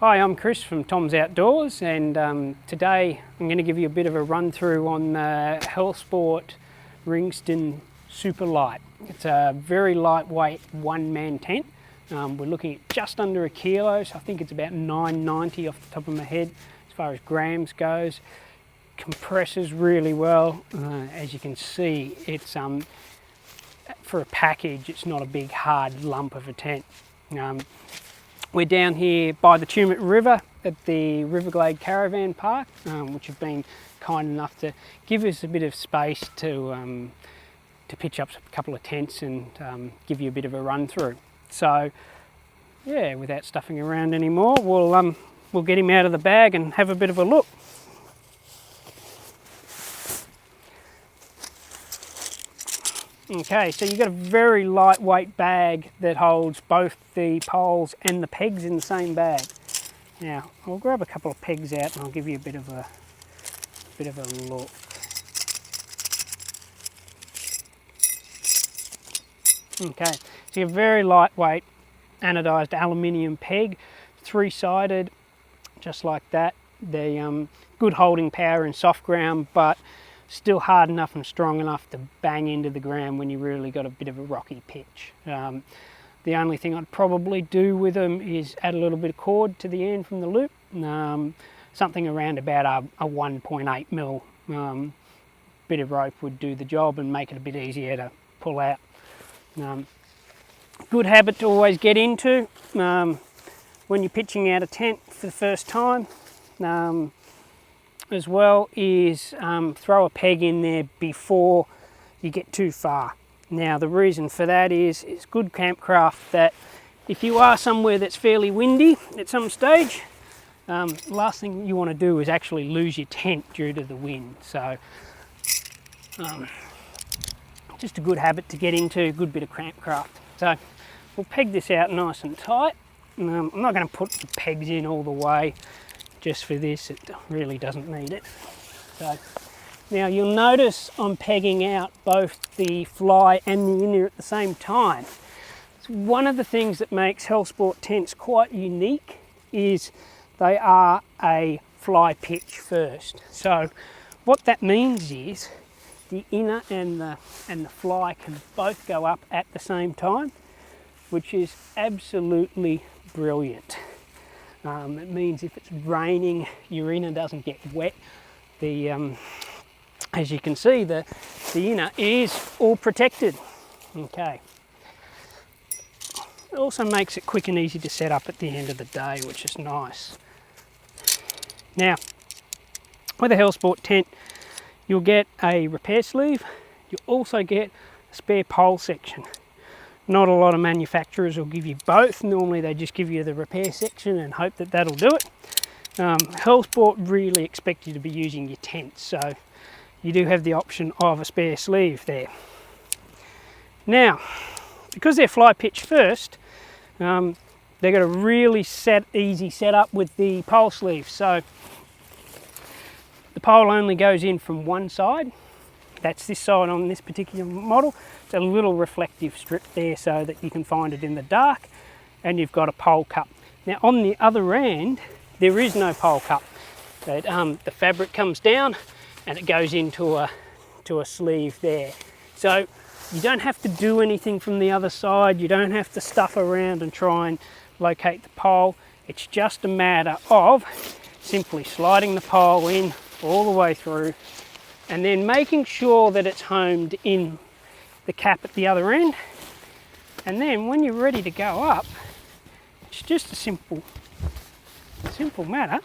Hi, I'm Chris from Tom's Outdoors, and today I'm going to give you a bit of a run through on the Hellsport Ringston Super Light. It's a very lightweight one-man tent. We're looking at just under a kilo, so I think it's about 990 off the top of my head as far as grams goes. Compresses really well. As you can see, it's for a package, it's not a big hard lump of a tent. We're down here by the Tumut River at the Riverglade Caravan Park, which have been kind enough to give us a bit of space to pitch up a couple of tents and give you a bit of a run through. So yeah, without stuffing around anymore, we'll get him out of the bag and have a bit of a look. Okay, so you've got a very lightweight bag that holds both the poles and the pegs in the same bag. Now, I'll grab a couple of pegs out and I'll give you a bit of a look. Okay, so you have a very lightweight anodised aluminium peg, three-sided, just like that. They're good holding power in soft ground, but still hard enough and strong enough to bang into the ground when you really got a bit of a rocky pitch. The only thing I'd probably do with them is add a little bit of cord to the end from the loop, something around about a 1.8 mil bit of rope would do the job and make it a bit easier to pull out. Good habit to always get into when you're pitching out a tent for the first time. As well is throw a peg in there before you get too far. Now the reason for that is it's good campcraft that if you are somewhere that's fairly windy at some stage, the last thing you want to do is actually lose your tent due to the wind. So just a good habit to get into, a good bit of campcraft. So we'll peg this out nice and tight. I'm not going to put the pegs in all the way. Just for this, it really doesn't need it. So now you'll notice I'm pegging out both the fly and the inner at the same time. It's one of the things that makes Hellsport tents quite unique is they are a fly pitch first. So what that means is the inner and the fly can both go up at the same time, which is absolutely brilliant. It means if it's raining, your inner doesn't get wet. As you can see, the inner is all protected. Okay. It also makes it quick and easy to set up at the end of the day, which is nice. Now, with a Hellsport tent, you'll get a repair sleeve. You'll also get a spare pole section. Not a lot of manufacturers will give you both. Normally they just give you the repair section and hope that that'll do it. Hellsport really expect you to be using your tent, so you do have the option of a spare sleeve there. Now, because they're fly pitch first, they've got a really easy setup with the pole sleeve. So the pole only goes in from one side. That's this side on this particular model. It's a little reflective strip there so that you can find it in the dark, and you've got a pole cup. Now on the other end, there is no pole cup. The fabric comes down and it goes into a sleeve there. So you don't have to do anything from the other side. You don't have to stuff around and try and locate the pole. It's just a matter of simply sliding the pole in all the way through, and then making sure that it's homed in the cap at the other end. And then when you're ready to go up, it's just a simple matter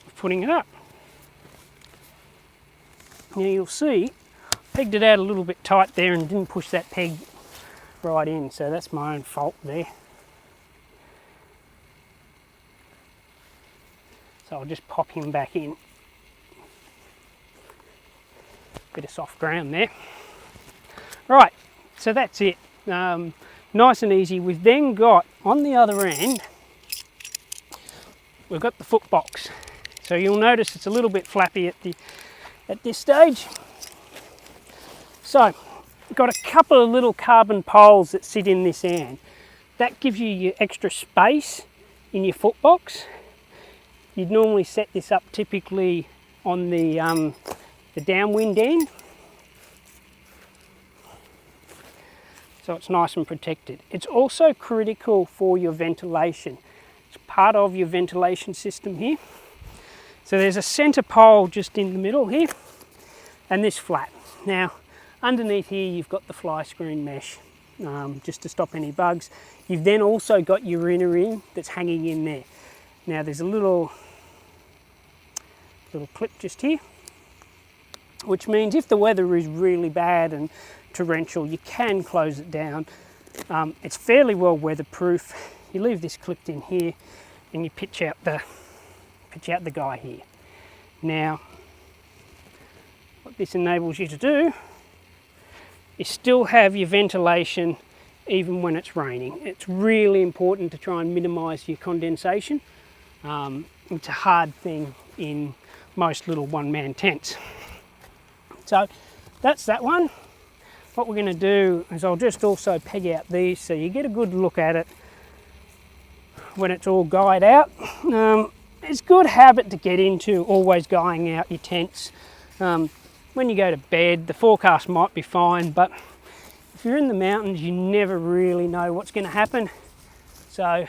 of putting it up. Now you'll see, I pegged it out a little bit tight there and didn't push that peg right in, so that's my own fault there. So I'll just pop him back in. Bit of soft ground there. Right, so that's it. Nice and easy. We've then got on the other end, we've got the foot box. So you'll notice it's a little bit flappy at this stage. So we've got a couple of little carbon poles that sit in this end. That gives you your extra space in your foot box. You'd normally set this up typically on the downwind end, so it's nice and protected. It's also critical for your ventilation. It's part of your ventilation system here. So there's a centre pole just in the middle here, and this flat. Now, underneath here you've got the fly screen mesh, just to stop any bugs. You've then also got your inner ring that's hanging in there. Now there's a little clip just here, which means if the weather is really bad and torrential, you can close it down. It's fairly well weatherproof. You leave this clipped in here and you pitch out the guy here. Now, what this enables you to do is still have your ventilation even when it's raining. It's really important to try and minimise your condensation. It's a hard thing in most little one-man tents. So that's that one. What we're going to do is I'll just also peg out these so you get a good look at it when it's all guyed out. It's a good habit to get into, always guying out your tents. When you go to bed, the forecast might be fine, but if you're in the mountains, you never really know what's going to happen. So I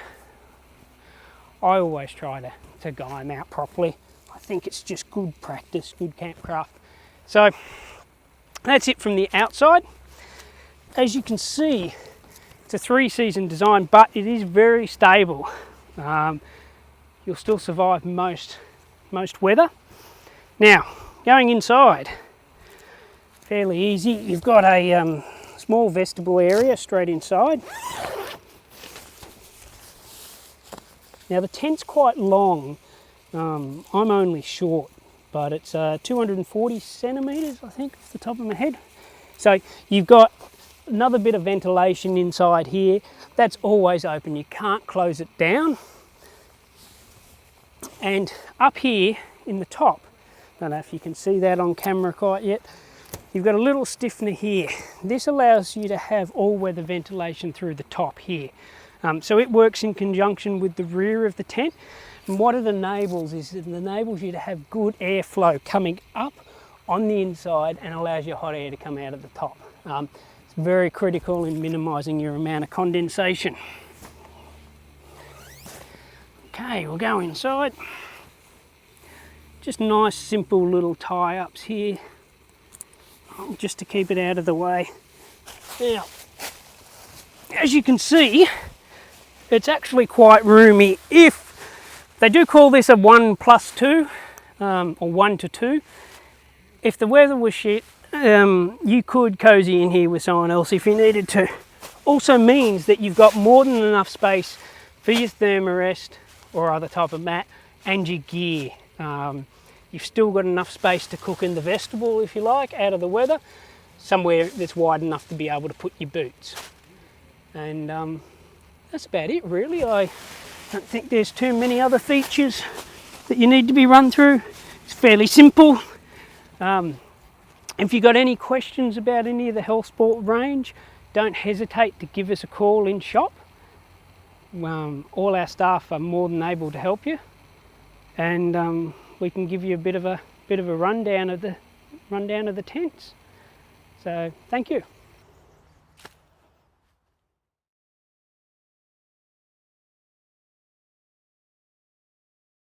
always try to guy them out properly. I think it's just good practice, good campcraft. So that's it from the outside. As you can see, it's a 3-season design, but it is very stable. You'll still survive most weather. Now, going inside, fairly easy. You've got a small vestibule area straight inside. Now the tent's quite long. I'm only short, but it's 240 centimetres, I think, off the top of my head. So you've got another bit of ventilation inside here. That's always open. You can't close it down. And up here in the top, I don't know if you can see that on camera quite yet, you've got a little stiffener here. This allows you to have all-weather ventilation through the top here. So it works in conjunction with the rear of the tent. And what it enables is it enables you to have good airflow coming up on the inside and allows your hot air to come out of the top. It's very critical in minimising your amount of condensation. Okay, we'll go inside. Just nice simple little tie-ups here, just to keep it out of the way. Now, as you can see, it's actually quite roomy. If they do call this a 1+2 or 1 to 2. If the weather was shit, you could cozy in here with someone else if you needed to. Also means that you've got more than enough space for your thermarest or other type of mat and your gear. You've still got enough space to cook in the vestibule if you like, out of the weather, somewhere that's wide enough to be able to put your boots. And that's about it really. I don't think there's too many other features that you need to be run through. It's fairly simple. If you've got any questions about any of the Hellsport range, don't hesitate to give us a call in shop. All our staff are more than able to help you, and we can give you a bit of a rundown of the tents. So thank you.